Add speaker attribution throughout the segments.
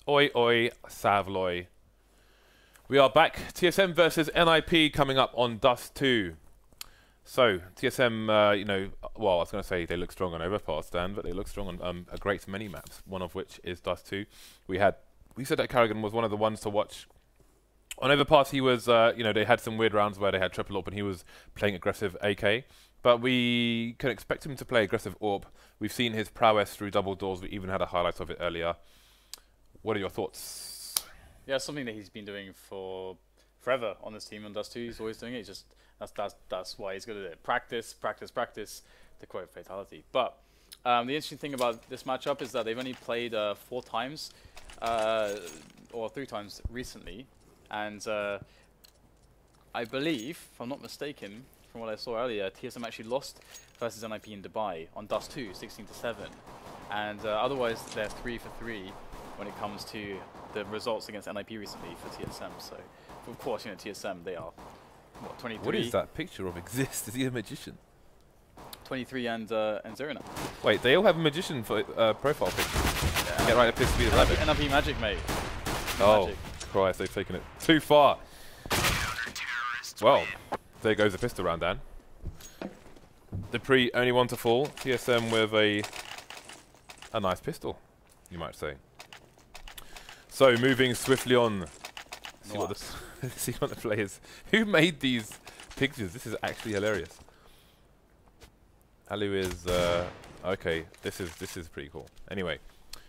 Speaker 1: Oi, oi, Savloy. We are back. TSM versus NiP coming up on Dust 2. So, TSM, you know, well, I was going to say they look strong on Overpass, Dan, but they look strong on a great many maps, one of which is Dust 2. We said that karrigan was one of the ones to watch. On Overpass, he was, you know, they had some weird rounds where they had triple AWP and he was playing aggressive AK. But we can expect him to play aggressive AWP. We've seen his prowess through double doors. We even had a highlight of it earlier. What are your thoughts?
Speaker 2: Yeah, something that he's been doing for forever on this team on Dust 2. He's always doing it. Just that's why he's good at it. Practice, practice, practice to quote Fatality. But the interesting thing about this matchup is that they've only played 4 times or 3 times recently, and I believe, if I'm not mistaken, from what I saw earlier, TSM actually lost versus NiP in Dubai on Dust 2, 16-7, and otherwise they're 3 for 3 when it comes to the results against NiP recently for TSM. So, of course, you know, TSM, they are, what, 23?
Speaker 1: What is that picture of Xizt? Is he a magician?
Speaker 2: 23 and 0 now.
Speaker 1: Wait, they all have a magician for profile picture. Yeah, get right up to speed 11.
Speaker 2: NiP Magic, mate.
Speaker 1: Oh,
Speaker 2: Magic.
Speaker 1: Christ, they've taken it too far. Well, there goes the pistol round, Dan. dupreeh only one to fall. TSM with a nice pistol, you might say. So, moving swiftly on. See what the players... Who made these pictures? This is actually hilarious. Allu is... okay, this is pretty cool. Anyway,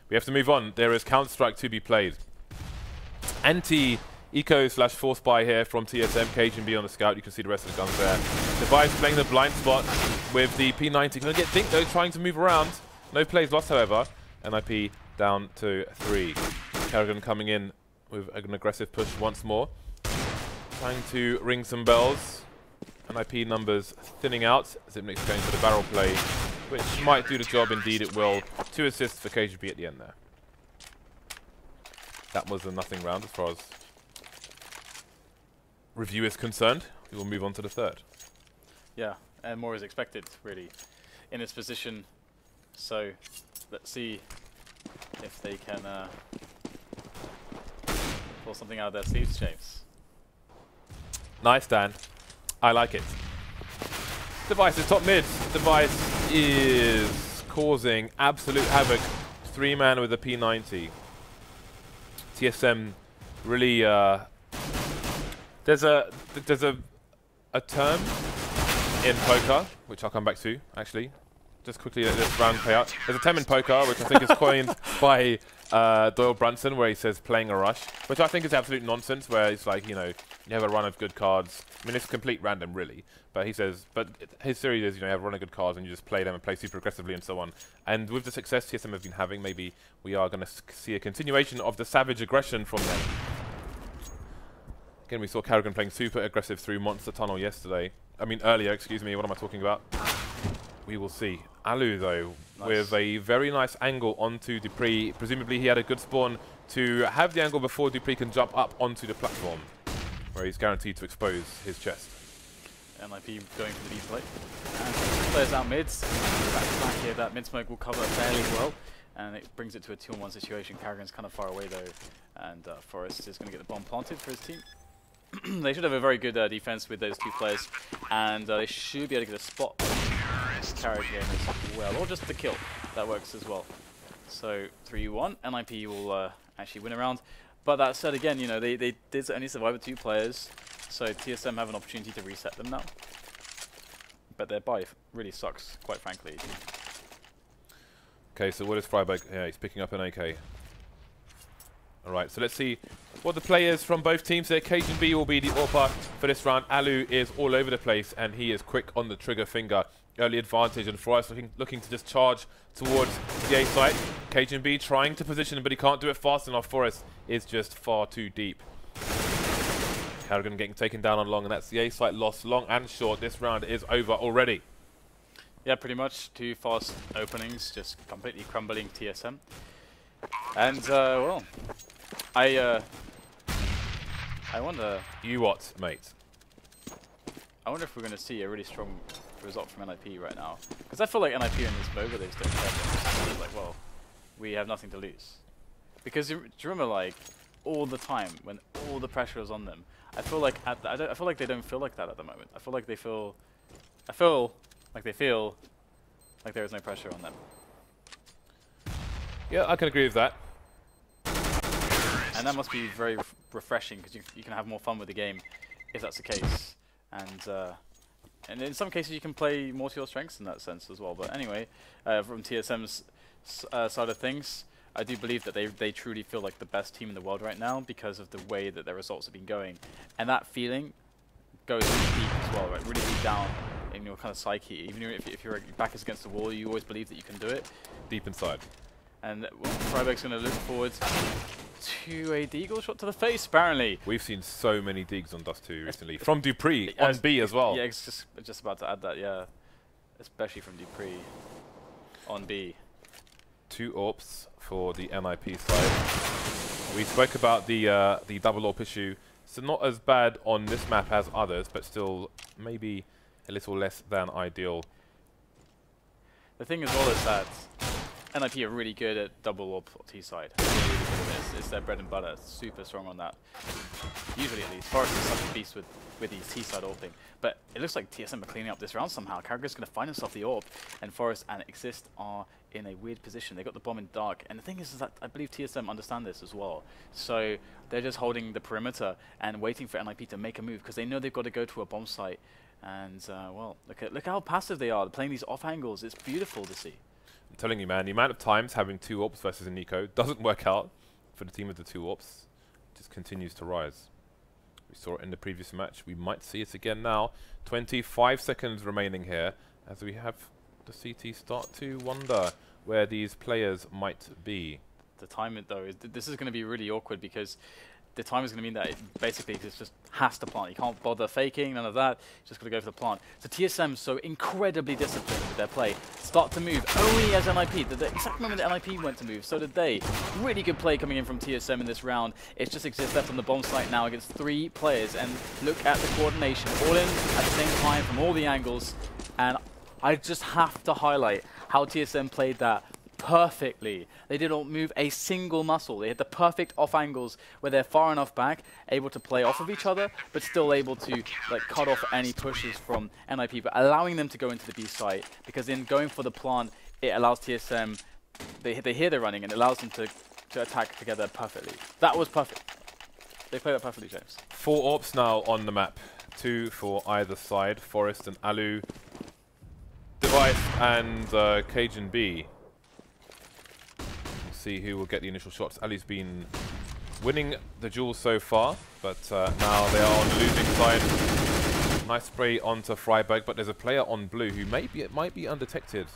Speaker 1: we have to move on. There is Counter-Strike to be played. Anti-Eco/Force Buy here from TSM. cajunb on the scout. You can see the rest of the guns there. Device playing the blind spot with the P90. Going to get Dink though, trying to move around. No plays lost, however. NiP down to 3. karrigan coming in with an aggressive push once more. Trying to ring some bells. NiP numbers thinning out. Zipnik's going for the barrel play, which might do the job. Indeed it will. 2 assists for cajunb at the end there. That was a nothing round as far as review is concerned. We will move on to the 3rd.
Speaker 2: Yeah, and more is expected, really, in this position. So, let's see if they can pull something out of their sleeves, James.
Speaker 1: Nice, Dan. I like it. Device is top mid. Device is causing absolute havoc. 3-man with a P90. TSM really there's a term in poker which I'll come back to actually. Just quickly let this round play out. There's a term in poker which I think is coined by Doyle Brunson, where he says playing a rush, which I think is absolute nonsense, where it's like, you know, you have a run of good cards. I mean, it's complete random really, but he says, but his theory is, you know, you have a run of good cards and you just play them and play super aggressively and so on. And with the success TSM have been having, maybe we are going to see a continuation of the savage aggression from them. Again, we saw karrigan playing super aggressive through Monster Tunnel earlier, excuse me, what am I talking about? We will see. Allu, though, with a very nice angle onto dupreeh. Presumably he had a good spawn to have the angle before dupreeh can jump up onto the platform, where he's guaranteed to expose his chest.
Speaker 2: NiP going for the B play. And players out mids. Back here, that mid smoke will cover fairly well. And it brings it to a 2-on-1 situation. karrigan's kind of far away, though. And Forest is going to get the bomb planted for his team. They should have a very good defense with those 2 players. And they should be able to get a spot karrigan as well, or just the kill. That works as well. So 3-1, NiP will actually win a round. But that said, again, you know, they did only survive with 2 players, so TSM have an opportunity to reset them now. But their buy really sucks, quite frankly.
Speaker 1: Okay, so what is Friberg? Yeah, he's picking up an AK. Alright, so let's see what the players from both teams say. cajunb will be the AWPer for this round. Allu is all over the place, and he is quick on the trigger finger. Early advantage, and Forest looking to just charge towards the A site. cajunb trying to position, but he can't do it fast enough. Forest is just far too deep. karrigan getting taken down on long, and that's the A site loss. Long and short, this round is over already.
Speaker 2: Yeah, pretty much. 2 fast openings, just completely crumbling TSM. And, well, I wonder...
Speaker 1: You what, mate?
Speaker 2: I wonder if we're going to see a really strong result from NiP right now. Because I feel like NiP in this mode where they just don't care. It's like, well, we have nothing to lose. Because do you remember, like, all the time when all the pressure was on them? I feel like I feel like they don't feel like that at the moment. I feel like they feel like there is no pressure on them.
Speaker 1: Yeah, I can agree with that.
Speaker 2: And that must be very refreshing because you can have more fun with the game if that's the case. And in some cases you can play more to your strengths in that sense as well. But anyway, from TSM's side of things, I do believe that they truly feel like the best team in the world right now because of the way that their results have been going. And that feeling goes really deep as well, right? Really deep down in your kind of psyche. Even if your back is against the wall, you always believe that you can do it.
Speaker 1: Deep inside.
Speaker 2: And Friberg's going to look forward to a deagle shot to the face, apparently.
Speaker 1: We've seen so many deags on Dust 2 recently. From dupreeh on B as well.
Speaker 2: Yeah, it's just about to add that, yeah. Especially from dupreeh on B.
Speaker 1: 2 AWPs for the NiP side. We spoke about the double AWP issue. So not as bad on this map as others, but still maybe a little less than ideal.
Speaker 2: The thing as well is that NiP are really good at double AWP T side. Really good at this. It's their bread and butter. Super strong on that. Usually at least. Forest is such a beast with these T side AWPing. But it looks like TSM are cleaning up this round somehow. karrigan's going to find himself the AWP, and Forest and Xizt are in a weird position. They got the bomb in dark, and the thing is that I believe TSM understand this as well. So they're just holding the perimeter and waiting for NiP to make a move because they know they've got to go to a bomb site. And well, look how passive they are. They're playing these off angles. It's beautiful to see.
Speaker 1: I'm telling you, man, the amount of times having 2 AWPs versus a Nico doesn't work out for the team with the 2 AWPs. It just continues to rise. We saw it in the previous match. We might see it again now. 25 seconds remaining here as we have the CT start to wonder where these players might be.
Speaker 2: The time, though, this is going to be really awkward because the time is going to mean that it basically just has to plant. You can't bother faking, none of that. You just got to go for the plant. So TSM, so incredibly disciplined with their play, start to move only as NiP. The exact moment that NiP went to move, so did they. Really good play coming in from TSM in this round. It's just Xizt left on the bomb site now against 3 players, and look at the coordination, all in at the same time from all the angles. And I just have to highlight how TSM played that perfectly. They didn't move a single muscle. They had the perfect off angles where they're far enough back, able to play off of each other, but still able to like cut off any pushes from NiP, but allowing them to go into the B site, because in going for the plant, it allows TSM, they hear they're running, and it allows them to attack together perfectly. That was perfect. They played that perfectly, James.
Speaker 1: 4 AWPs now on the map. 2 for either side. Forest and allu. Device and cajunb. See who will get the initial shots. Ali's been winning the duel so far, but now they are on the losing side. Nice spray onto Friberg, but there's a player on blue who might be undetected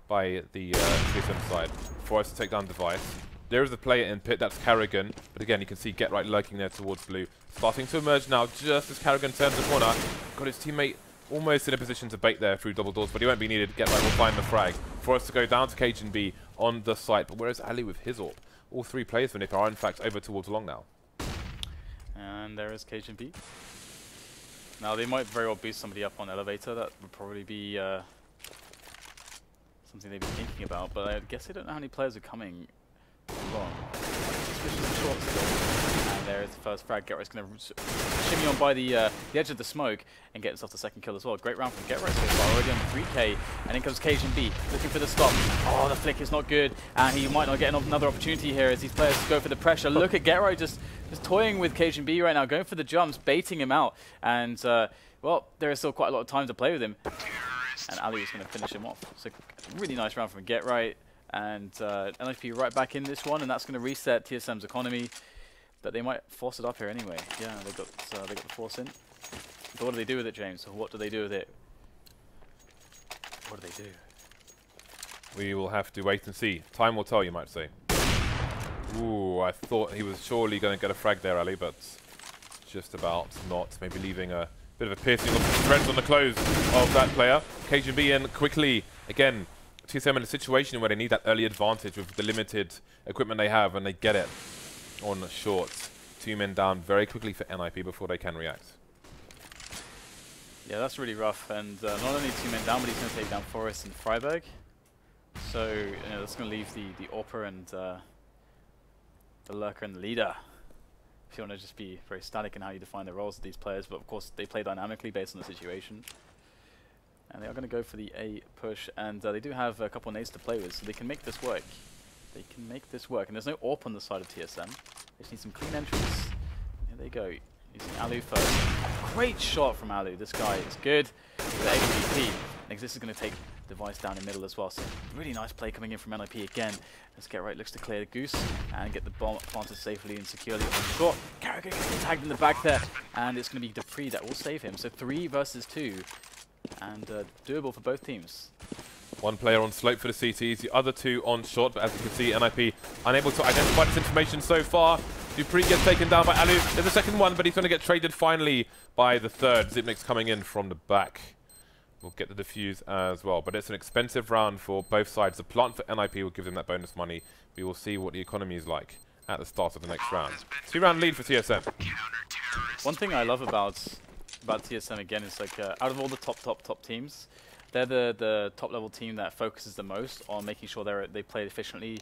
Speaker 1: by the TSM side. For us to take down Device. There is a player in pit, that's karrigan, but again you can see Get Right lurking there towards blue. Starting to emerge now just as karrigan turns the corner. Got his teammate almost in a position to bait there through double doors, but he won't be needed. Get Right will find the frag. For us to go down to cajunb on the site, but where's Ali with his AWP? All 3 players for NiP are in fact over towards long now.
Speaker 2: And there is cajunb. Now they might very well boost somebody up on elevator. That would probably be something they'd be thinking about, but I guess they don't know how many players are coming along. Suspicious short still. And there is the first frag. Get Right's going to shimmy on by the edge of the smoke and get himself the second kill as well. Great round from Get Right so far, already on 3k. And in comes cajunb, looking for the stop. Oh, the flick is not good, and he might not get another opportunity here as these players go for the pressure. Look at Get Right just toying with cajunb right now, going for the jumps, baiting him out. And, well, there is still quite a lot of time to play with him. And Ali is going to finish him off. So, really nice round from Get Right. And NiP right back in this one, and that's going to reset TSM's economy. But they might force it up here anyway. Yeah, they got the force in. But what do they do with it, James? What do they do with it? What do they do?
Speaker 1: We will have to wait and see. Time will tell, you might say. Ooh, I thought he was surely going to get a frag there, Ali, but just about not. Maybe leaving a bit of a piercing of threads on the close of that player. cajunb in quickly. Again, TSM in a situation where they need that early advantage with the limited equipment they have, and they get it on short. 2 men down very quickly for NiP before they can react.
Speaker 2: Yeah, that's really rough, and not only 2 men down, but he's going to take down Forest and Friberg. So, you know, that's going to leave the AWPer and the lurker and the leader. If you want to just be very static in how you define the roles of these players, but of course they play dynamically based on the situation. And they are going to go for the A push, and they do have a couple of nades to play with, so they can make this work. They can make this work, and there's no AWP on the side of TSM. They just need some clean entrance. Here they go, using allu first. Great shot from allu. This guy is good with the AWP. Next, this is going to take Device down in middle as well. So really nice play coming in from NiP again. Let's get right, looks to clear the goose and get the bomb planted safely and securely on short. karrigan gets tagged in the back there, and it's going to be dupreeh that will save him. So 3 versus 2, and doable for both teams.
Speaker 3: One player on slope for the CTs, the other 2 on short, but as you can see, NiP unable to identify this information so far. dupreeh gets taken down by allu. There's a second one, but he's going to get traded finally by the third. Xyp9x coming in from the back. We'll get the defuse as well, but it's an expensive round for both sides. The plant for NiP will give them that bonus money. We will see what the economy is like at the start of the next round. 2-round lead for TSM.
Speaker 2: One thing I love about TSM again is like out of all the top teams, they're the top level team that focuses the most on making sure they play efficiently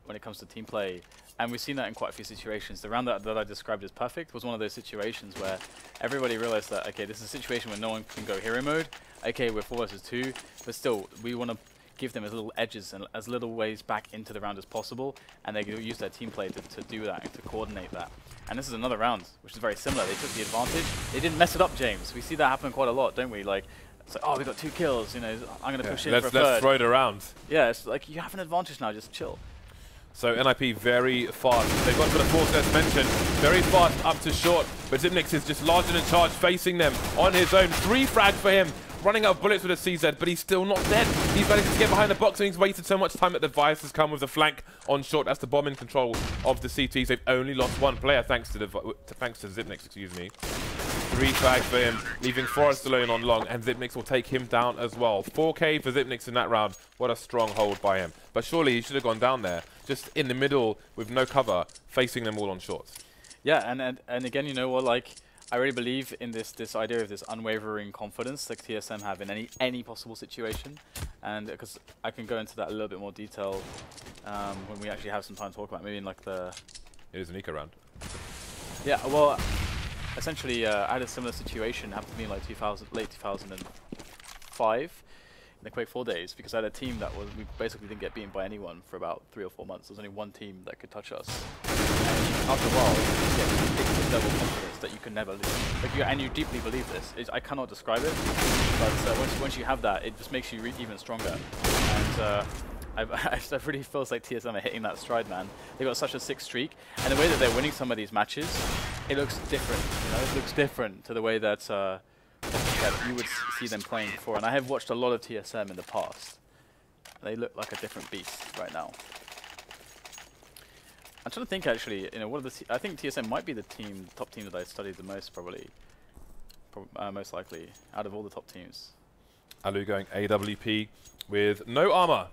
Speaker 2: when it comes to team play. And we've seen that in quite a few situations. The round that I described as perfect was one of those situations where everybody realized that, okay, this is a situation where no one can go hero mode. Okay, we're 4 versus 2, but still, we want to give them as little edges and as little ways back into the round as possible, and they use their team play to do that and to coordinate that. And this is another round, which is very similar. They took the advantage. They didn't mess it up, James. We see that happen quite a lot, don't we? Like, it's like, oh, we got 2 kills, you know, I'm going to push in for a third.
Speaker 3: Let's throw it around.
Speaker 2: Yeah, it's like, you have an advantage now, just chill.
Speaker 3: So NiP very fast. They've got to the force, as mentioned. Very fast up to short, but Xyp9x is just large and in charge, facing them on his own. 3 frags for him. Running out of bullets with a CZ, but he's still not dead. He's managed to get behind the box, and he's wasted so much time that the Device has come with the flank on short. That's the bomb in control of the CTs. They've only lost 1 player thanks to Xyp9x, excuse me. 3 frags for him, leaving Forrest alone on long, and Xyp9x will take him down as well. 4K for Xyp9x in that round. What a strong hold by him. But surely he should have gone down there, just in the middle with no cover, facing them all on shorts.
Speaker 2: Yeah, and again, you know what, like, I really believe in this idea of this unwavering confidence that TSM have in any possible situation, and because I can go into that a little bit more detail when we actually have some time to talk about, maybe in like the...
Speaker 3: It is an eco round.
Speaker 2: Yeah, well, essentially I had a similar situation happen to me in like late 2005 in the Quake 4 days, because I had a team that we basically didn't get beaten by anyone for about 3 or 4 months. There was only 1 team that could touch us. And after a while, you get this ridiculous level of confidence that you can never lose. Like and you deeply believe this. I cannot describe it, but once you have that, it just makes you even stronger. And I really feels like TSM are hitting that stride, man. They've got such a sick streak, and the way that they're winning some of these matches, it looks different. You know, it looks different to the way that you would see them playing before. And I have watched a lot of TSM in the past. They look like a different beast right now. I'm trying to think actually. You know, I think TSM might be the top team that I studied the most, probably, most likely out of all the top teams.
Speaker 3: allu going AWP with no armor.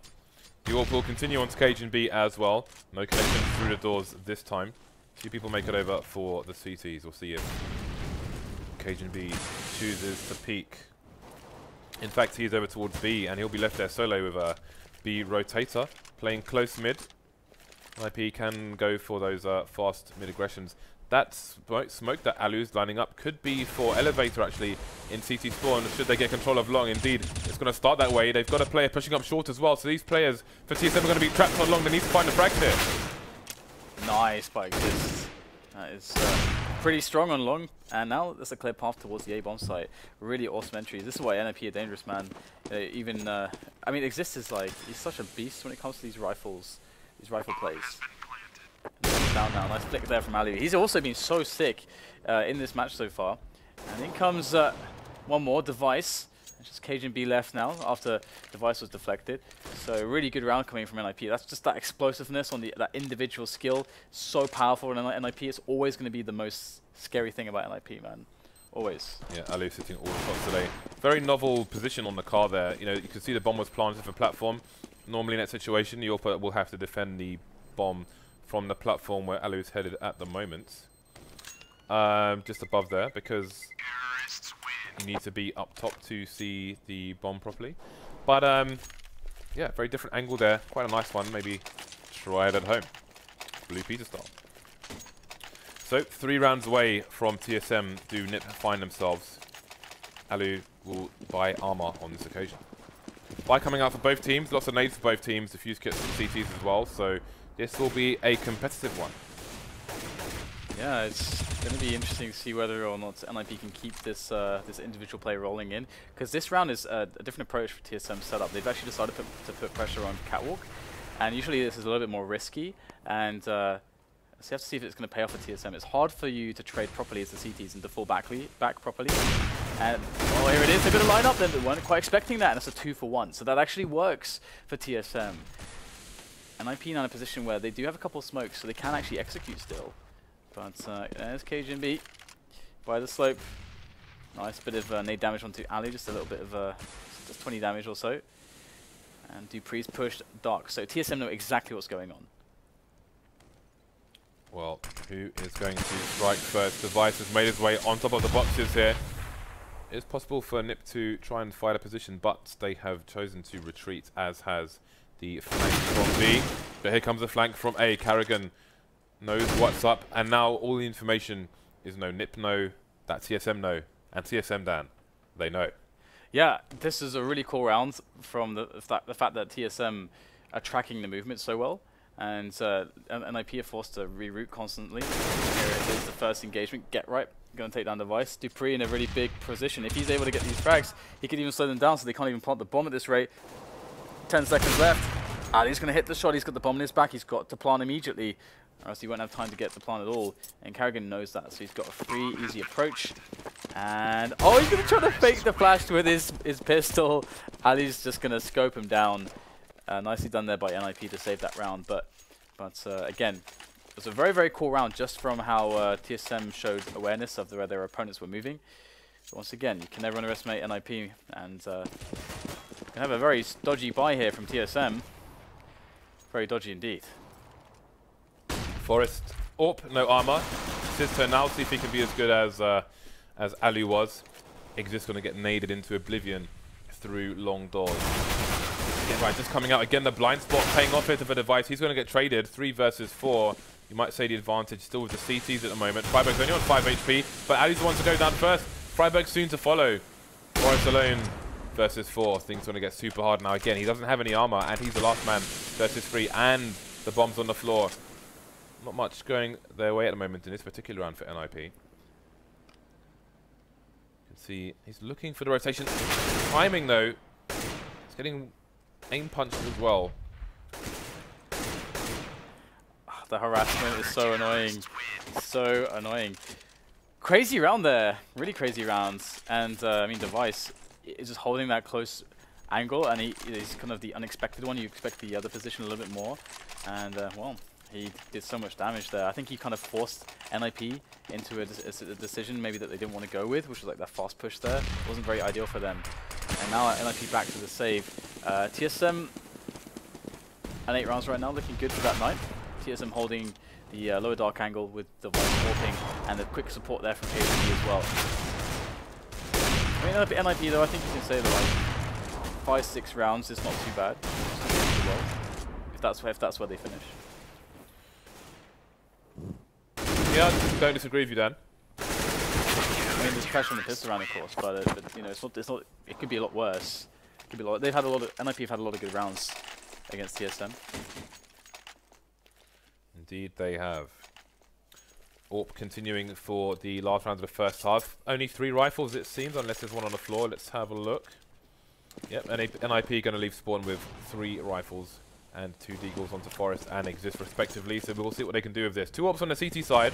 Speaker 3: The AWP will continue on to cajunb as well. No connection through the doors this time. 2 people make it over for the CTs. We'll see if cajunb chooses to peek. In fact, he's over towards B, and he'll be left there solo with a B rotator, playing close mid. NiP can go for those fast mid aggressions. That smoke that allu's lining up could be for Elevator actually in CT spawn, should they get control of long. Indeed, it's going to start that way. They've got a player pushing up short as well, so these players for TSM are going to be trapped on long. They need to find the frags here.
Speaker 2: Nice by Xizt. That is pretty strong on long, and now there's a clear path towards the A bomb site. Really awesome entries. This is why NiP are dangerous, man. I mean, Xizt is like, he's such a beast when it comes to these rifle plays. Down now, nice flick there from allu. He's also been so sick in this match so far. And in comes one more, Device. It's just cajunb left now after Device was deflected. So really good round coming from NiP. That's just that explosiveness on that individual skill. So powerful in NiP. It's always going to be the most scary thing about NiP, man. Always. Yeah,
Speaker 3: allu sitting all the shots today. Very novel position on the car there. You know, you can see the bomb was planted for platform. Normally in that situation, the AWP will have to defend the bomb from the platform where allu's headed at the moment. Just above there, because you need to be up top to see the bomb properly. But yeah, very different angle there. Quite a nice one. Maybe try it at home. Blue Peter style. So 3 rounds away from TSM do NiP find themselves. Allu will buy armor on this occasion. Buy coming out for both teams, lots of nades for both teams, diffuse kits for CTs as well, so this will be a competitive one.
Speaker 2: Yeah, it's going to be interesting to see whether or not NiP can keep this this individual play rolling in, because this round is a different approach for TSM setup. They've actually decided to put pressure on Catwalk, and usually this is a little bit more risky, and so you have to see if it's going to pay off for TSM. It's hard for you to trade properly as the CTs and to fall back properly. And oh, here it is, a bit of lineup. They weren't quite expecting that, and it's a 2-for-1. So that actually works for TSM. And NiP now in a position where they do have a couple of smokes, so they can actually execute still. But there's cajunb by the slope. Nice bit of nade damage onto allu, just a little bit of just 20 damage or so. And dupreeh's pushed dark, so TSM know exactly what's going on.
Speaker 3: Well, who is going to strike first? Device has made his way on top of the boxes here. It's possible for NiP to try and fight a position, but they have chosen to retreat, as has the flank from B. But here comes a flank from A. karrigan knows what's up, and now all the information is no. NiP know, that TSM know, and TSM Dan, they know.
Speaker 2: Yeah, this is a really cool round from the fact that TSM are tracking the movement so well. And NiP are forced to reroute constantly. Here it is, the first engagement. Get right, going to take down Device. dupreeh in a really big position. If he's able to get these frags, he could even slow them down so they can't even plant the bomb at this rate. 10 seconds left. Ali's going to hit the shot. He's got the bomb in his back. He's got to plant immediately, or else he won't have time to get the plant at all. And karrigan knows that, so he's got a free, easy approach. And oh, he's going to try to fake the flash with his pistol. Ali's just going to scope him down. Nicely done there by NiP to save that round, but again, it was a very, very cool round just from how TSM showed awareness of where their opponents were moving. So once again, you can never underestimate NiP, and can have a very dodgy buy here from TSM. Very dodgy indeed.
Speaker 3: Forest, AWP, no armor. Xizt now, see if he can be as good as allu was. Xizt going to get naded into oblivion through long doors. Right, just coming out again, the blind spot paying off here for Device. He's going to get traded 3 versus 4. You might say the advantage still with the CTs at the moment. Friberg's only on 5 HP, but allu's the one to go down first. Friberg soon to follow. Forest alone versus 4. Things going to get super hard now. Again, he doesn't have any armor, and he's the last man versus 3, and the bomb's on the floor. Not much going their way at the moment in this particular round for NiP. You can see he's looking for the rotation. Timing, though, it's getting aim punched as well.
Speaker 2: The harassment is so annoying. So annoying. Crazy round there. Really crazy rounds. And I mean, Device is just holding that close angle, and he's kind of the unexpected one. You expect the other position a little bit more. And well, he did so much damage there. I think he kind of forced NiP into a decision maybe that they didn't want to go with, which was like that fast push there. It wasn't very ideal for them. And now NiP back to the save. TSM and 8 rounds right now, looking good for that night. TSM holding the lower dark angle with the warping, and the quick support there from KC as well. I mean, NiP though, I think you can say that like 5-6 rounds is not too bad. If that's where they finish.
Speaker 3: Yeah, don't disagree with you, Dan.
Speaker 2: I mean, there's pressure on the pistol round, of course, but you know, it's not. It could be a lot worse. It could be a lot. They've had a lot of NiP have had a lot of good rounds against TSM.
Speaker 3: Indeed, they have. AWP continuing for the last round of the first half. Only 3 rifles, it seems, unless there's one on the floor. Let's have a look. Yep, NiP going to leave spawn with 3 rifles and 2 deagles onto Forest and Xizt respectively. So we'll see what they can do with this. 2 AWPs on the CT side.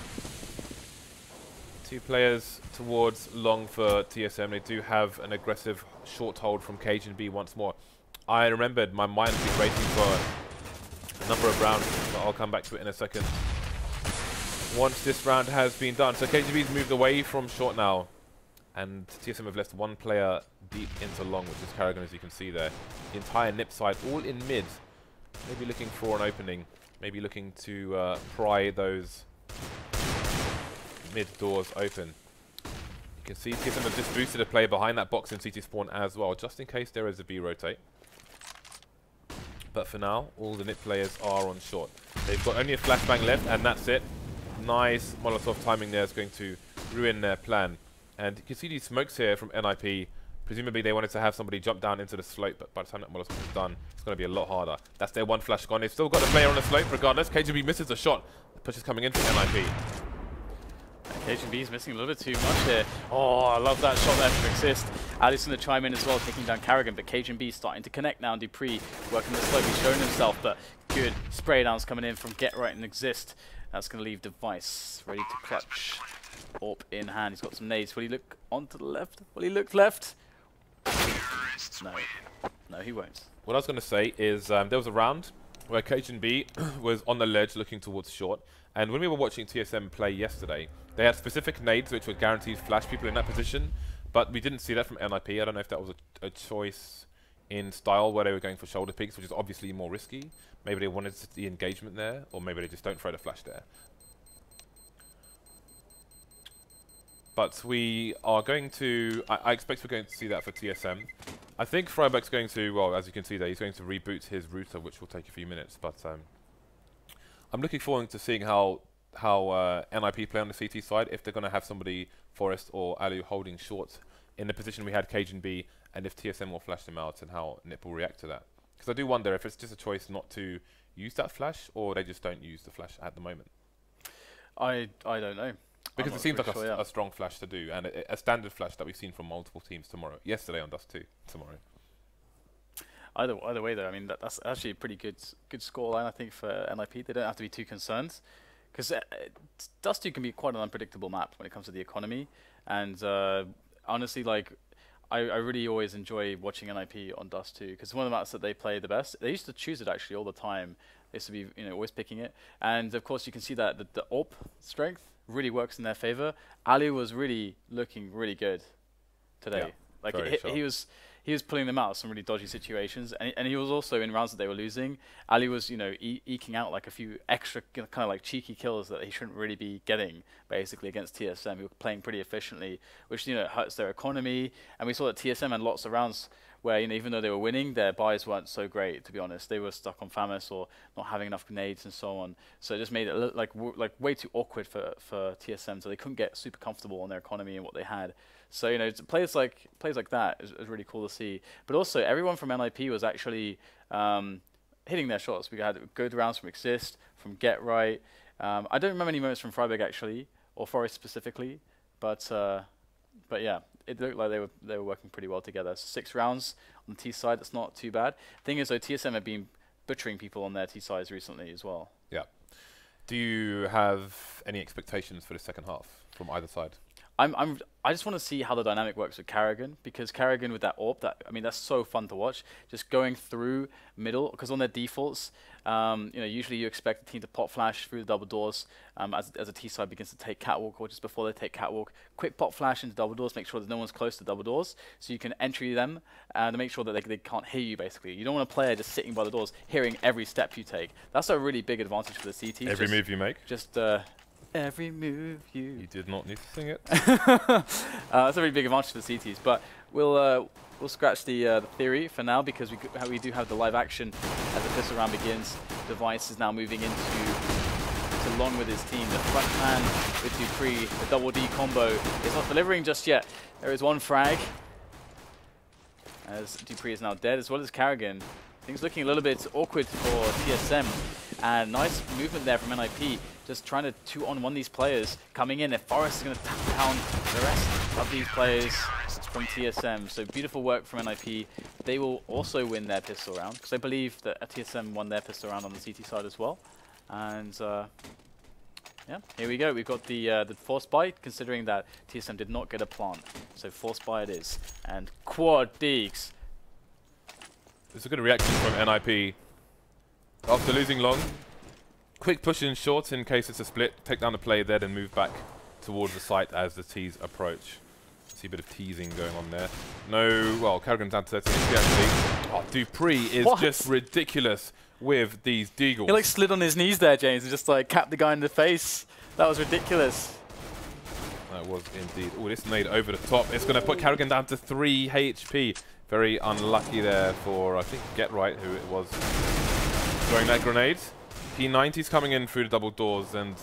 Speaker 3: 2 players towards long for TSM. They do have an aggressive short hold from cajunb once more. I remembered my mind has been racing for a number of rounds, but I'll come back to it in a second. Once this round has been done. So cajunb's moved away from short now, and TSM have left 1 player deep into long, which is karrigan, as you can see there. The entire NiP side all in mid. Maybe looking for an opening. Maybe looking to pry those mid doors open. You can see TSM have just boosted a player behind that box in CT spawn as well, just in case there is a B rotate.
Speaker 1: But for now, all the NiP players are on short. They've got only a flashbang left, and that's it. Nice Molotov timing there is going to ruin their plan. And you can see these smokes here from NiP. Presumably they wanted to have somebody jump down into the slope, but by the time that Molotov is done, it's going to be a lot harder. That's their one flash gone. They've still got a player on the slope regardless. cajunb misses a shot. The push is coming in from NiP.
Speaker 2: cajunb is missing a little bit too much here. Oh, I love that shot there from Xizt. Aleksi to chime in as well, taking down karrigan, but cajunb starting to connect now. dupreeh working the slope, he's showing himself, but good spray downs coming in from GetRight and Xizt. That's going to leave Device ready to clutch. AWP in hand, he's got some nades. Will he look onto the left? Will he look left? No. No, he won't.
Speaker 1: What I was going to say is there was a round where cajunb was on the ledge looking towards short, and when we were watching TSM play yesterday, they had specific nades which would guaranteed flash people in that position, but we didn't see that from NiP. I don't know if that was a choice in style where they were going for shoulder peaks, which is obviously more risky. Maybe they wanted the engagement there, or maybe they just don't throw the flash there. But we are going to... I expect we're going to see that for TSM. I think Friberg's going to... Well, as you can see there, he's going to reboot his router, which will take a few minutes. But I'm looking forward to seeing how NiP play on the CT side, if they're going to have somebody, Forest or allu, holding short in the position we had cajunb, and if TSM will flash them out, and how NiP will react to that. Because I do wonder if it's just a choice not to use that flash, or they just don't use the flash at the moment.
Speaker 2: I don't know.
Speaker 1: Because it seems like a strong flash to do, and a standard flash that we've seen from multiple teams yesterday on Dust 2 tomorrow.
Speaker 2: Either way though, I mean that's actually a pretty good scoreline I think for NiP. They don't have to be too concerned, because Dust 2 can be quite an unpredictable map when it comes to the economy, and honestly, like I really always enjoy watching NiP on Dust 2 because it's one of the maps that they play the best. They used to choose it actually all the time. They used to be always picking it, and of course you can see that the AWP strength really works in their favor. allu was really looking really good today. Yeah, like he was pulling them out of some really dodgy situations, and he was also in rounds that they were losing. allu was eking out like a few extra kind of like cheeky kills that he shouldn't really be getting basically against TSM. He was playing pretty efficiently, which hurts their economy. And we saw that TSM had lots of rounds where even though they were winning, their buys weren't so great, to be honest. They were stuck on FAMAS or not having enough grenades and so on. So it just made it look like way too awkward for TSM. So they couldn't get super comfortable on their economy and what they had. So players like that is really cool to see. But also everyone from NiP was actually hitting their shots. We had good rounds from Xizt, from GetRight. I don't remember any moments from Friberg actually, or Forest specifically, but yeah. It looked like they were working pretty well together. So 6 rounds on the T side, that's not too bad. Thing is though, TSM have been butchering people on their T sides recently as well. Yeah.
Speaker 1: Do you have any expectations for the second half from either side?
Speaker 2: I just want to see how the dynamic works with karrigan, because karrigan with that AWP, that's so fun to watch. Just going through middle, because on their defaults, usually you expect the team to pop flash through the double doors as a T side begins to take catwalk, or just before they take catwalk, quick pop flash into double doors, make sure that no one's close to double doors, so you can entry them and make sure that they can't hear you basically. You don't want a player just sitting by the doors hearing every step you take. That's a really big advantage for the CT.
Speaker 1: Every move you make?
Speaker 2: Just every move you
Speaker 1: did not need to sing it.
Speaker 2: That's a really big advantage for the CTs, but we'll scratch the theory for now, because we do have the live action as the pistol round begins. Device is now moving into long with his team. The front man with dupreeh, the double D combo is not delivering just yet. There is one frag as dupreeh is now dead, as well as karrigan. Things looking a little bit awkward for TSM, and nice movement there from NiP, just trying to 2-on-1 these players coming in. If Forest is going to tap down the rest of these players from TSM, so beautiful work from NiP. They will also win their pistol round, because I believe that TSM won their pistol round on the CT side as well. And yeah, here we go. We've got the force buy, considering that TSM did not get a plant, so force buy it is. And quad deeks.
Speaker 1: It's a good reaction from NiP. After losing long, quick push in short in case it's a split, take down the play there, then move back towards the site as the T's approach. See a bit of teasing going on there. No, well, karrigan's down to 30 actually. Oh, dupreeh is just ridiculous with these deagles.
Speaker 2: He like slid on his knees there, James, and just like capped the guy in the face. That was ridiculous.
Speaker 1: That was indeed. Oh, this nade over the top. It's going to put karrigan down to 3 HP.
Speaker 3: Very unlucky there for, I think, Get Right, who it was throwing that grenade. P90's coming in through the double doors, and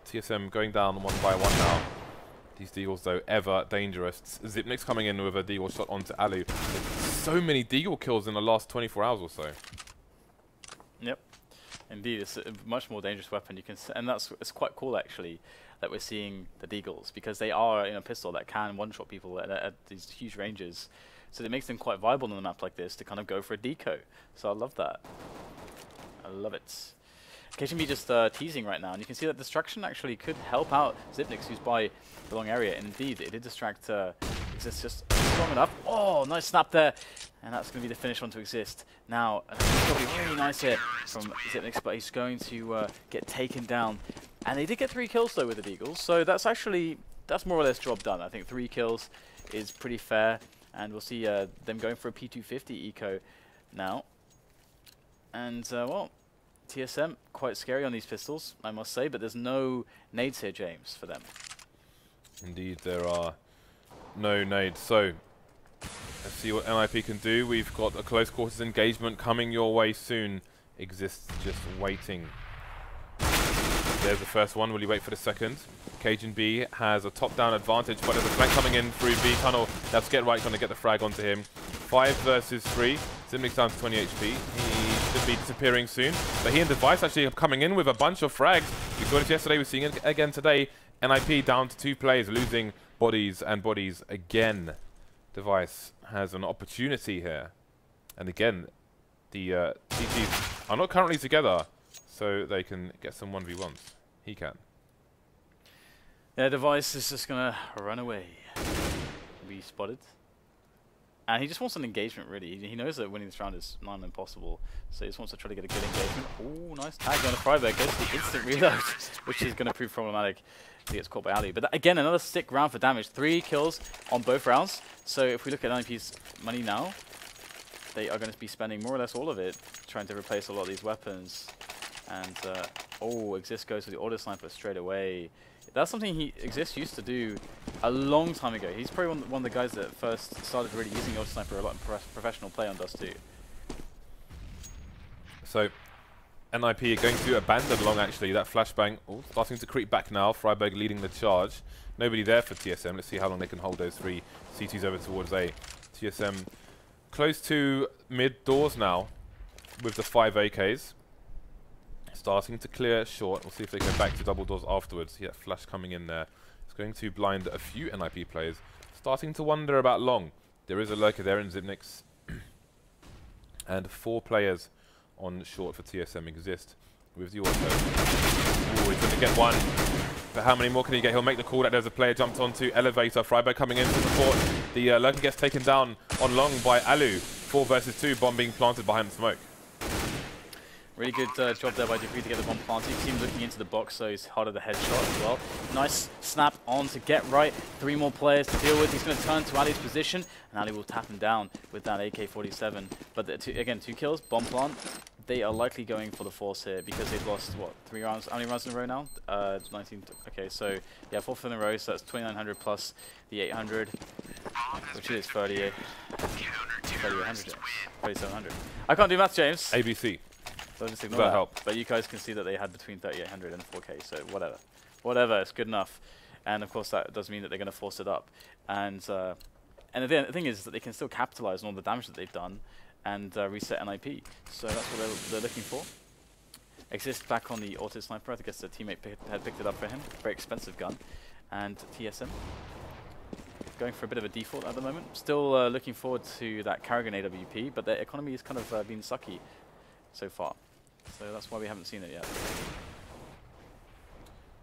Speaker 3: TSM going down one by one now. These deagles, though, ever dangerous. Xyp9x coming in with a deagle shot onto allu. So many deagle kills in the last 24 hours or so.
Speaker 2: Yep. Indeed, it's a much more dangerous weapon. You can, and it's quite cool actually that we're seeing the deagles, because they are in a pistol that can one-shot people at these huge ranges. So it makes them quite viable on a map like this to kind of go for a deco. So I love that. I love it. cajunb just teasing right now, and you can see that distraction actually could help out Xyp9x, who's by the long area. And indeed, it did distract Xizt just strong enough. Oh, nice snap there. And that's going to be the finish onto Xizt. Now, it's going to be really nice here from Xyp9x, but he's going to get taken down. And they did get 3 kills, though, with the deagles. So that's actually, that's more or less job done. I think 3 kills is pretty fair. And we'll see them going for a P250 eco now. And, well, TSM, quite scary on these pistols, I must say. But there's no nades here, James, for them.
Speaker 3: Indeed, there are no nades. So, let's see what NiP can do. We've got a close quarters engagement coming your way soon. Xizt just waiting. There's the first one. Will you wait for the second? cajunb has a top-down advantage, but there's a flank coming in through B tunnel. That's Get Right going to get the frag onto him. 5 versus 3. Xyp9x down to 20 HP. He should be disappearing soon. But he and Device actually are coming in with a bunch of frags. We saw this yesterday. We're seeing it again today. NiP down to 2 players, losing bodies and bodies again. Device has an opportunity here. And again, the CTs are not currently together, so they can get some 1v1s. He can.
Speaker 2: Yeah, Device is just going to run away. Be spotted. And he just wants an engagement, really. He knows that winning this round is not impossible, so he just wants to try to get a good engagement. Oh, nice tag on the Friberg. Goes to the instant reload, which is going to prove problematic. He gets caught by allu. But again, another sick round for damage. 3 kills on both rounds. So if we look at NiP's money now, they are going to be spending more or less all of it trying to replace a lot of these weapons. And, oh, Xizt goes for the auto sniper straight away. That's something Xizt used to do a long time ago. He's probably one of the guys that first started really using the auto sniper a lot in professional play on Dust 2.
Speaker 3: So, NiP are going to abandon long, actually. That flashbang starting to creep back now. Friberg leading the charge. Nobody there for TSM. Let's see how long they can hold those 3 CTs over towards A. TSM close to mid doors now with the 5 AKs. Starting to clear short. We'll see if they go back to double doors afterwards. Yeah, flash coming in there. It's going to blind a few NiP players. Starting to wonder about long. There is a lurker there in Xyp9x. And 4 players on short for TSM Xizt with the auto. Ooh, he's going to get 1. But how many more can he get? He'll make the call that there's a player jumped onto elevator. Friberg coming in to support. The lurker gets taken down on long by allu. 4 versus 2. Bomb being planted behind the smoke.
Speaker 2: Really good job there by dupreeh to get the bomb planted. You see him looking into the box, so he's harder the headshot as well. Nice snap on to Get Right. 3 more players to deal with. He's going to turn to allu's position, and allu will tap him down with that AK-47. But again, 2 kills, bomb plant. They are likely going for the force here because they've lost, what, 3 rounds? How many rounds in a row now? 19. Okay, so yeah, 4th in a row, so that's 2,900 plus the 800, which is 3,800. 3,700. I can't do maths, James.
Speaker 3: ABC.
Speaker 2: So just ignore
Speaker 3: that
Speaker 2: that.
Speaker 3: help?
Speaker 2: But you guys can see that they had between 3,800 and 4K, so whatever. Whatever, it's good enough. And of course that does mean that they're going to force it up. And the thing is that they can still capitalize on all the damage that they've done and reset NiP. So that's what they're looking for. Xizt back on the auto sniper. I guess the teammate had picked it up for him. Very expensive gun. And TSM going for a bit of a default at the moment. Still looking forward to that karrigan AWP, but their economy has kind of been sucky so far. So that's why we haven't seen it yet.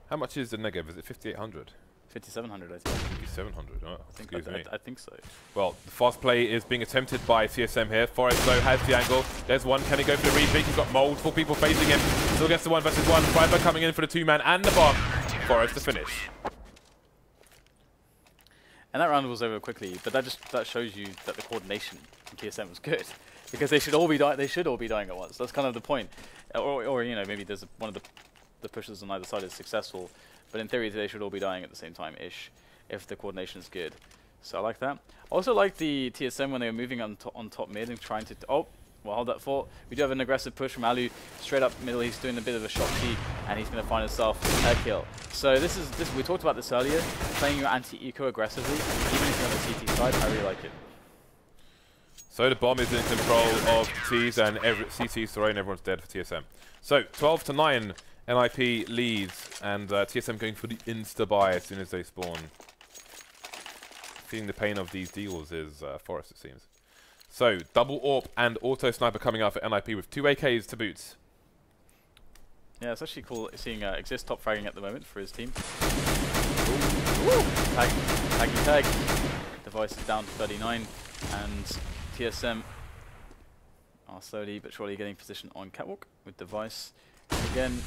Speaker 3: How much is the negative? Is it 5,800?
Speaker 2: 5,700, I think.
Speaker 3: 5,700, oh, excuse me.
Speaker 2: I think so.
Speaker 3: Well, the fast play is being attempted by TSM here. Forest, though, has the angle. There's one. Can he go for the retake? He's got multiple people facing him. Still gets the 1 versus 1. Friberg coming in for the 2-man and the bomb. Forest to finish.
Speaker 2: And that round was over quickly, but that shows you that the coordination from TSM was good. Because they should all be dying at once. That's kind of the point. Or you know, maybe there's one of the pushers on either side is successful, but in theory they should all be dying at the same time-ish if the coordination is good. So I like that. Also like the TSM when they were moving on top mid and trying to... Oh, well, hold that thought. We do have an aggressive push from allu. Straight up middle, he's doing a bit of a shock T, and he's going to find himself a kill. So this is... we talked about this earlier. Playing your anti-eco aggressively, even if you're on the CT side, I really like it.
Speaker 3: So the bomb is in control of T's, and CT's thrown, everyone's dead for TSM. So 12-9, NiP leads, and TSM going for the insta-buy as soon as they spawn. Feeling the pain of these deals is Forest, it seems. So double AWP and auto sniper coming out for NiP with 2 AKs to boots.
Speaker 2: Yeah, it's actually cool seeing Xizt top fragging at the moment for his team. Tag. Device is down to 39, and TSM are slowly but surely getting position on catwalk with device. Again,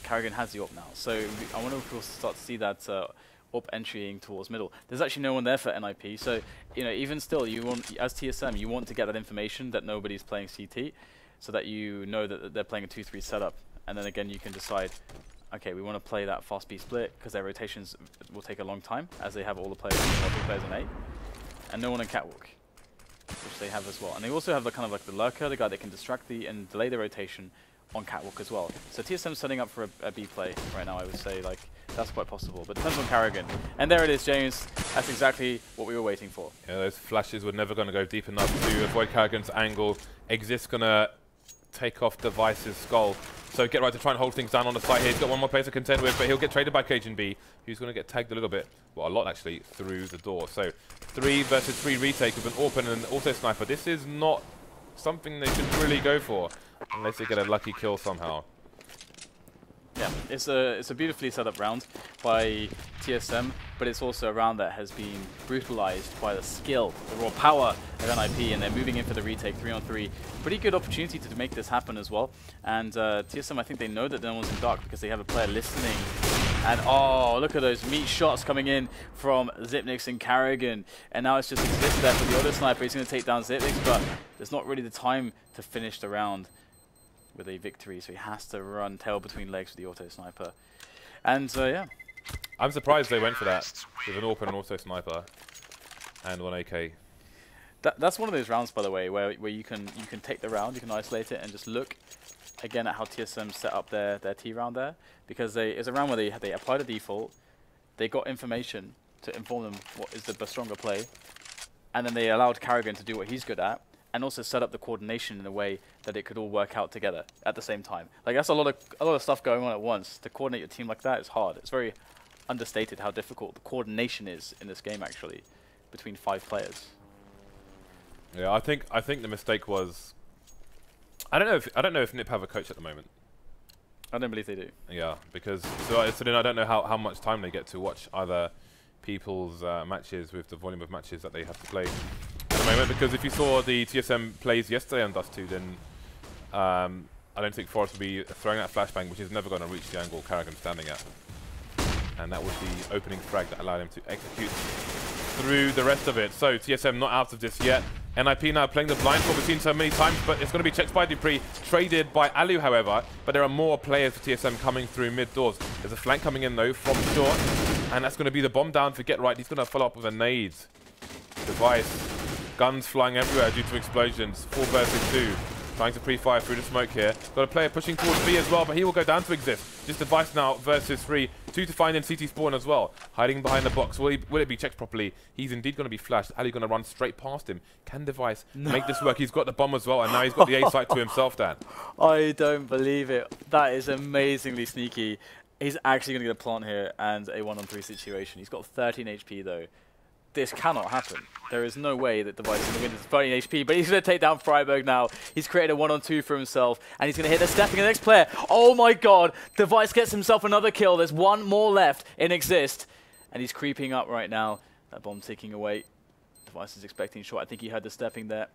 Speaker 2: karrigan has the AWP now, so I wonder if we'll start to see that AWP entering towards middle. There's actually no one there for NiP, so you know, even still, you want, as TSM, you want to get that information that nobody's playing CT, so that you know that they're playing a 2-3 setup, and then again you can decide, okay, we want to play that fast B split because their rotations will take a long time, as they have all the players, in A, and no one in catwalk, which they have as well. And they also have the kind of like the lurker, the guy that can distract and delay the rotation on catwalk as well. So TSM setting up for a B play right now, I would say, like, that's quite possible, but depends on karrigan. And there it is, James. That's exactly what we were waiting for.
Speaker 3: Yeah, those flashes were never going to go deep enough to avoid karrigan's angle. Xizt going to take off Device's skull. So get right to try and hold things down on the site here. He's got one more player to contend with, but he'll get traded by cajunb, who's going to get tagged a little bit, well, a lot actually, through the door. So 3 versus 3 retake with an AWP and an auto sniper. This is not something they should really go for, unless they get a lucky kill somehow.
Speaker 2: Yeah, it's a beautifully set up round by TSM, but it's also a round that has been brutalized by the skill, the raw power of NiP, and they're moving in for the retake 3-on-3. Pretty good opportunity to make this happen as well. And TSM, I think they know that no one's in dark because they have a player listening. And oh, look at those meat shots coming in from Xyp9x and karrigan. And now it's just Xizt there for the auto sniper. He's going to take down Xyp9x, but there's not really the time to finish the round with a victory, so he has to run tail between legs with the auto sniper. And yeah.
Speaker 3: I'm surprised they went for that with an AWP and an auto sniper and 1 AK.
Speaker 2: That's one of those rounds, by the way, where you can take the round, you can isolate it, and just look again at how TSM set up their T round there, because it's a round where they applied a default, they got information to inform them what is the stronger play, and then they allowed karrigan to do what he's good at, and also set up the coordination in a way that it could all work out together at the same time. Like, that's a lot of stuff going on at once. To coordinate your team like that is hard. It's very understated how difficult the coordination is in this game, actually, between 5 players.
Speaker 3: Yeah, I think the mistake was, I don't know if NiP have a coach at the moment.
Speaker 2: I don't believe they do.
Speaker 3: Yeah, because so then I don't know how much time they get to watch other people's matches with the volume of matches that they have to play at the moment. Because if you saw the TSM plays yesterday on Dust 2, then I don't think Forest will be throwing that flashbang, which is never going to reach the angle karrigan's standing at. And that was the opening frag that allowed him to execute through the rest of it. So TSM not out of this yet. NiP now playing the blind spot we've seen so many times, but it's going to be checked by dupreeh, traded by allu, however. But there are more players for TSM coming through mid doors. There's a flank coming in though from short, and that's going to be the bomb down for Get Right. He's going to follow up with a nade. Device, guns flying everywhere due to explosions. 4 versus 2. Trying to pre-fire through the smoke here. Got a player pushing towards B as well, but he will go down to Xizt. Just Device now versus 3. 2 to find in CT spawn as well. Hiding behind the box. Will it be checked properly? He's indeed going to be flashed. allu going to run straight past him. Can Device make this work? He's got the bomb as well, and now he's got the A site to himself, Dan.
Speaker 2: I don't believe it. That is amazingly sneaky. He's actually going to get a plant here and a 1-on-3 situation. He's got 13 HP though. This cannot happen. There is no way that Device is going to win this 13 HP, but he's going to take down Friberg now. He's created a 1-on-2 for himself, and he's going to hit the stepping of the next player. Oh my god! Device gets himself another kill. There's one more left in Xizt, and he's creeping up right now. That bomb ticking away. Device is expecting a shot. I think he heard the stepping there.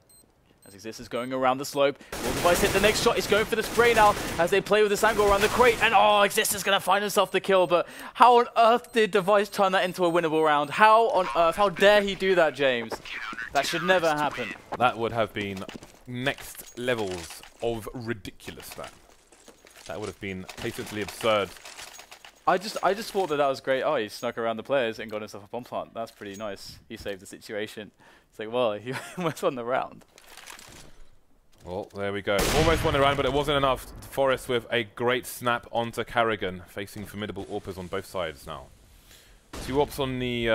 Speaker 2: As Xizt is going around the slope. Will Device hit the next shot? He's going for the spray now as they play with this angle around the crate. And oh, Xizt is going to find himself the kill. But how on earth did Device turn that into a winnable round? How on earth? How dare he do that, James? That should never happen.
Speaker 3: That would have been next levels of ridiculous, that would have been patently absurd.
Speaker 2: I just thought that was great. Oh, he snuck around the players and got himself a bomb plant. That's pretty nice. He saved the situation. It's like, well, he almost won the round.
Speaker 3: Well, there we go. Almost won the round, but it wasn't enough. Forest with a great snap onto karrigan, facing formidable AWPers on both sides now. 2 AWPs on the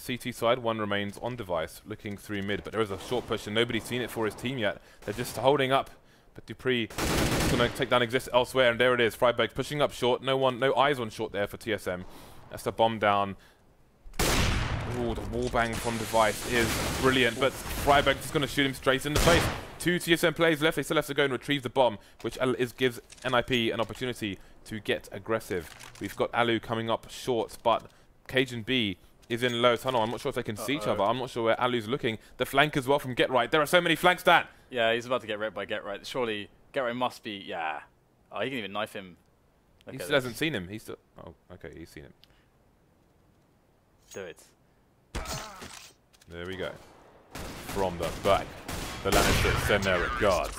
Speaker 3: CT side, 1 remains on device, looking through mid, but there is a short push and nobody's seen it for his team yet. They're just holding up, but dupreeh is going to take down Xizt elsewhere, and there it is. Friberg pushing up short, no eyes on short there for TSM. That's the bomb down. Ooh, the wall bang from device is brilliant, but Friberg is going to shoot him straight in the face. 2 TSM players left. They still have to go and retrieve the bomb, which gives NiP an opportunity to get aggressive. We've got allu coming up short, but cajunb is in low tunnel. I'm not sure if they can see each other. I'm not sure where allu's looking. The flank as well from GetRight. There are so many flanks, Dan.
Speaker 2: Yeah, he's about to get wrecked by GetRight. Surely GetRight must be, yeah. Oh, he can even knife him.
Speaker 3: He still hasn't seen him. He's still, oh, okay, he's seen him.
Speaker 2: Do it.
Speaker 3: There we go. From the back, the Landström send their regards.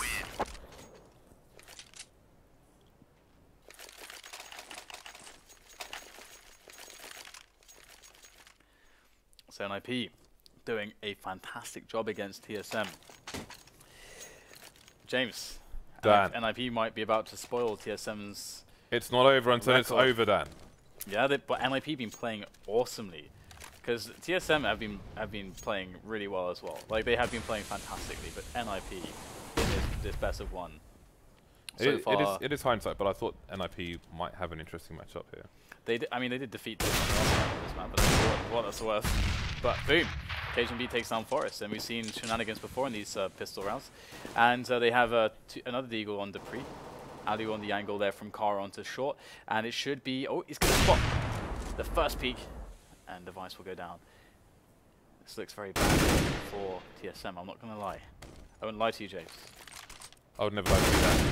Speaker 2: So NiP doing a fantastic job against TSM. James,
Speaker 3: Dan.
Speaker 2: NiP might be about to spoil TSM's.
Speaker 3: It's not over until it's over, Dan.
Speaker 2: Yeah, but NiP been playing awesomely, because TSM have been playing really well as well. Like, they have been playing fantastically, but NiP in this best of 1. So far,
Speaker 3: it is hindsight, but I thought NiP might have an interesting matchup here.
Speaker 2: I mean, they did defeat this man, but what that's worth. But boom, cajunb takes down Forest, and we've seen shenanigans before in these pistol rounds. And they have another deagle on dupreeh. allu on the angle there from car onto short, and it should be. Oh, he's going to spot the first peek, and device will go down. This looks very bad for TSM. I'm not going to lie. I wouldn't lie to you, James.
Speaker 3: I would never like to do that.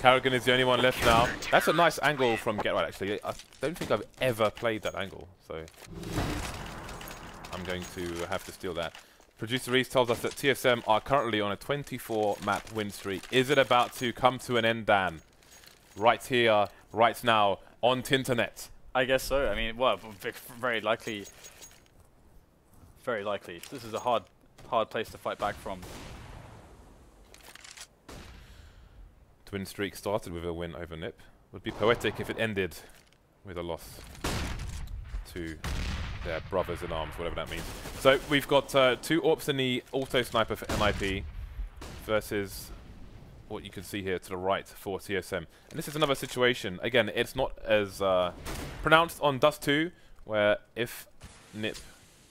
Speaker 3: karrigan is the only one left now. That's a nice angle from GetRight, actually. I don't think I've ever played that angle, so I'm going to have to steal that. Producer Reedtz tells us that TSM are currently on a 24-map win streak. Is it about to come to an end, Dan? Right here, right now, on Tinternet.
Speaker 2: I guess so. I mean, well, very likely. Very likely. This is a hard place to fight back from.
Speaker 3: Win streak started with a win over NiP. Would be poetic if it ended with a loss to their brothers in arms, whatever that means. So we've got 2 AWPs in the auto sniper for NiP versus what you can see here to the right for TSM. And this is another situation. Again, it's not as pronounced on Dust 2, where if NiP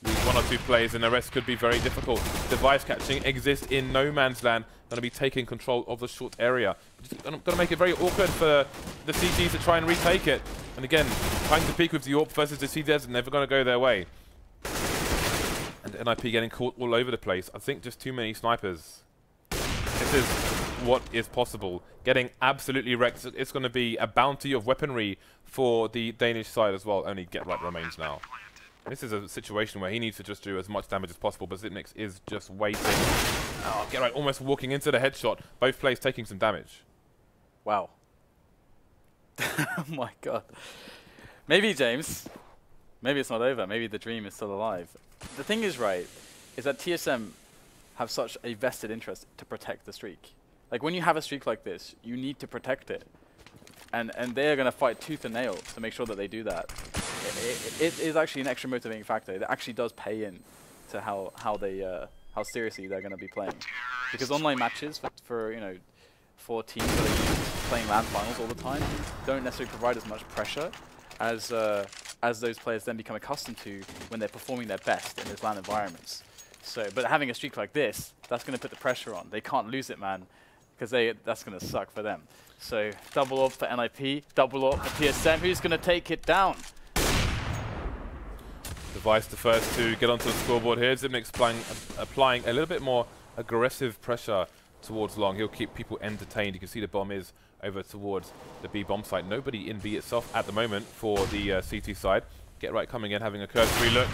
Speaker 3: lose 1 or 2 plays, and the rest could be very difficult. Device catching exists in no man's land. Going to be taking control of the short area. Going to make it very awkward for the CTs to try and retake it. And again, trying to peek with the AWP versus the CTs, never going to go their way. And NiP getting caught all over the place. I think just too many snipers. This is what is possible. Getting absolutely wrecked. It's going to be a bounty of weaponry for the Danish side as well. Only GetRight remains now. This is a situation where he needs to just do as much damage as possible, but Xyp9x is just waiting. Oh, GetRight almost walking into the headshot. Both players taking some damage.
Speaker 2: Wow. Oh my god. Maybe, James. Maybe it's not over. Maybe the dream is still alive. The thing is, right, is that TSM have such a vested interest to protect the streak. Like, when you have a streak like this, you need to protect it. And they're going to fight tooth and nail to make sure that they do that. It is actually an extra motivating factor. It actually does pay in to how seriously they're going to be playing. Because online matches for teams that are used to playing LAN Finals all the time don't necessarily provide as much pressure as those players then become accustomed to when they're performing their best in those LAN environments. So, but having a streak like this, that's going to put the pressure on. They can't lose it, man, because that's going to suck for them. So double AWP for NiP, double AWP for TSM. Who's going to take it down?
Speaker 3: Device the first to get onto the scoreboard here. Xyp9x applying a little bit more aggressive pressure towards long. He'll keep people entertained. You can see the bomb is over towards the B bomb site. Nobody in B itself at the moment for the CT side. GetRight coming in, having a cursory look.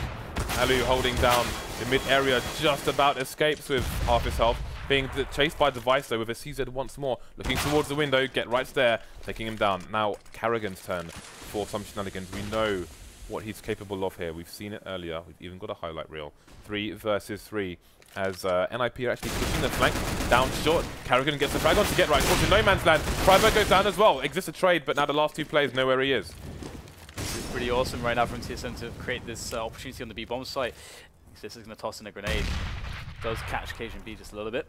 Speaker 3: allu holding down the mid area, just about escapes with half his health. being chased by Device though with a CZ once more. Looking towards the window, Get Right's there, taking him down. Now karrigan's turn for some shenanigans. We know what he's capable of here. We've seen it earlier. We've even got a highlight reel. 3 versus 3 as NiP are actually pushing the flank down short. karrigan gets the frag on to Get Right. Caught in no man's land. Friberg goes down as well. Exists a trade, but now the last 2 players know where he is.
Speaker 2: This is pretty awesome right now from TSM to create this opportunity on the B bomb site. This is going to toss in a grenade. Does catch cajunb just a little bit.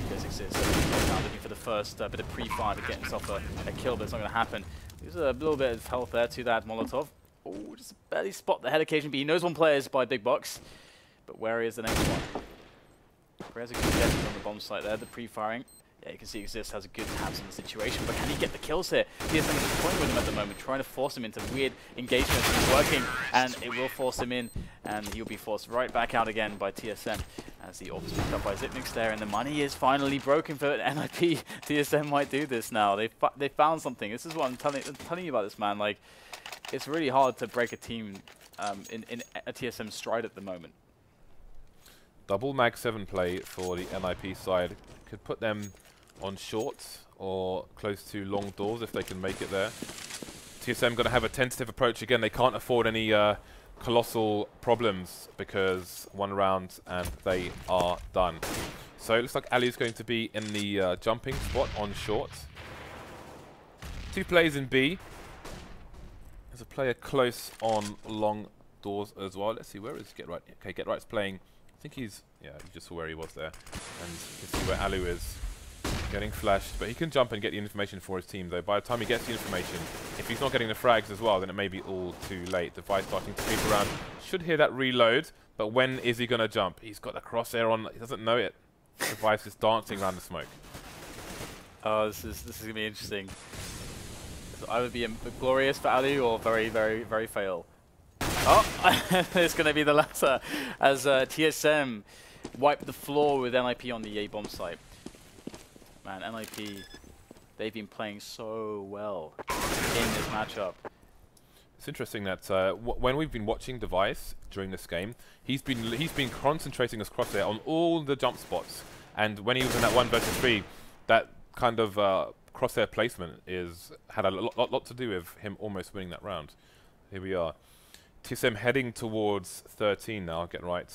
Speaker 2: There's Xizt now looking for the first bit of pre-fire to get himself a kill, but it's not going to happen. There's a little bit of health there to that Molotov. Oh, just barely spot the head of cajunb. He knows one player is by Big Box, but where is the next one? Where's a good guess on the bomb site there, the pre-firing. Yeah, you can see Xizt has a good tabs on the situation, but can he get the kills here? TSM is toying with him at the moment, trying to force him into weird engagements. It's working, and it will force him in, and he'll be forced right back out again by TSM as the orb is picked up by Xipnix there, and the money is finally broken for NiP. TSM might do this now. They found something. This is what I'm telling you about this, man. Like, it's really hard to break a team in a TSM stride at the moment.
Speaker 3: Double mag 7 play for the NiP side could put them on short or close to long doors if they can make it there. TSM going to have a tentative approach again. They can't afford any colossal problems because 1 round and they are done. So it looks like allu's going to be in the jumping spot on short. 2 plays in B. There's a player close on long doors as well. Let's see, where is Get Right? Okay, Get Right's playing. I think he's, yeah, you just saw where he was there. And you can see where allu is. Getting flashed, but he can jump and get the information for his team though. By the time he gets the information, if he's not getting the frags as well, then it may be all too late. Device starting to creep around. Should hear that reload, but when is he going to jump? He's got the crosshair on, he doesn't know it. Device is dancing around the smoke.
Speaker 2: Oh, this is going to be interesting. So I would be glorious for allu or very, very, very fail. Oh, it's going to be the latter as TSM wipe the floor with NiP on the A bomb site. Man, NiP, they've been playing so well in this matchup.
Speaker 3: It's interesting that when we've been watching Device during this game, he's been concentrating his crosshair on all the jump spots, and when he was in that 1 versus 3, that kind of crosshair placement had a lot to do with him almost winning that round. Here we are. TSM heading towards 13 now. Get Right,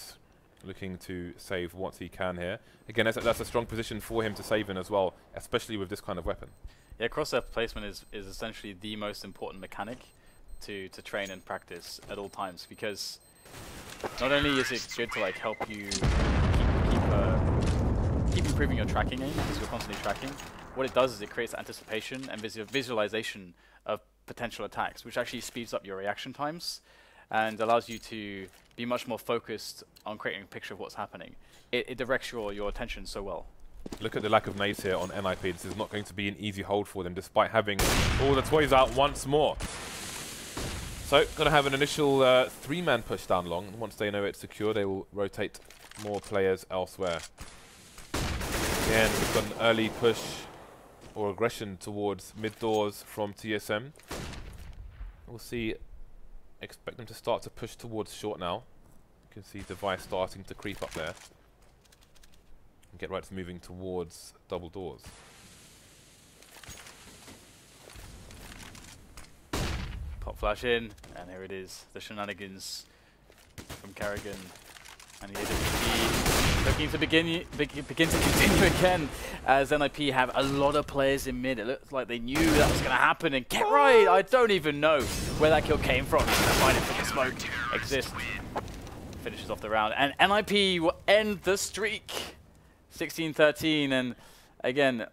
Speaker 3: looking to save what he can here. Again, that's a strong position for him to save in as well, especially with this kind of weapon.
Speaker 2: Yeah, crosshair placement is essentially the most important mechanic to train and practice at all times, because not only is it good to like help you keep improving your tracking aim because you're constantly tracking. What it does is it creates anticipation and visualization of potential attacks, which actually speeds up your reaction times and allows you to be much more focused on creating a picture of what's happening. It directs your attention so well.
Speaker 3: Look at the lack of nades here on NiP. This is not going to be an easy hold for them, despite having all the toys out once more. So, going to have an initial 3-man push down long. Once they know it's secure, they will rotate more players elsewhere. Again, we've got an early push or aggression towards mid doors from TSM. We'll see. Expect them to start to push towards short now. You can see Device starting to creep up there. And Get Right's moving towards double doors.
Speaker 2: Pop flash in, and here it is. The shenanigans from karrigan and the AWP looking to begin to continue again as NiP have a lot of players in mid. It looks like they knew that was going to happen, and Get Right, I don't even know where that kill came from. Find it from the smoke. Xizt finishes off the round, and NiP will end the streak. 16-13, and again,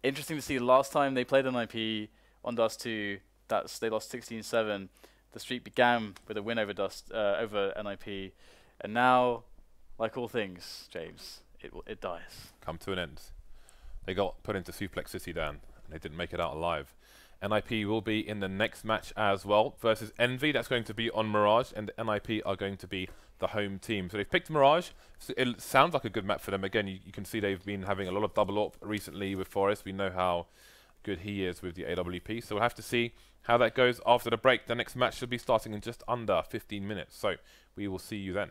Speaker 2: interesting to see last time they played NiP on Dust 2, they lost 16-7. The streak began with a win over over NiP, and now, like all things, James, it dies.
Speaker 3: Come to an end. They got put into Suplex City, Dan, and they didn't make it out alive. NiP will be in the next match as well versus Envy. That's going to be on Mirage, and NiP are going to be the home team. So they've picked Mirage. So it sounds like a good map for them. Again, you can see they've been having a lot of double AWP recently with Forest. We know how good he is with the AWP. So we'll have to see how that goes after the break. The next match should be starting in just under 15 minutes. So we will see you then.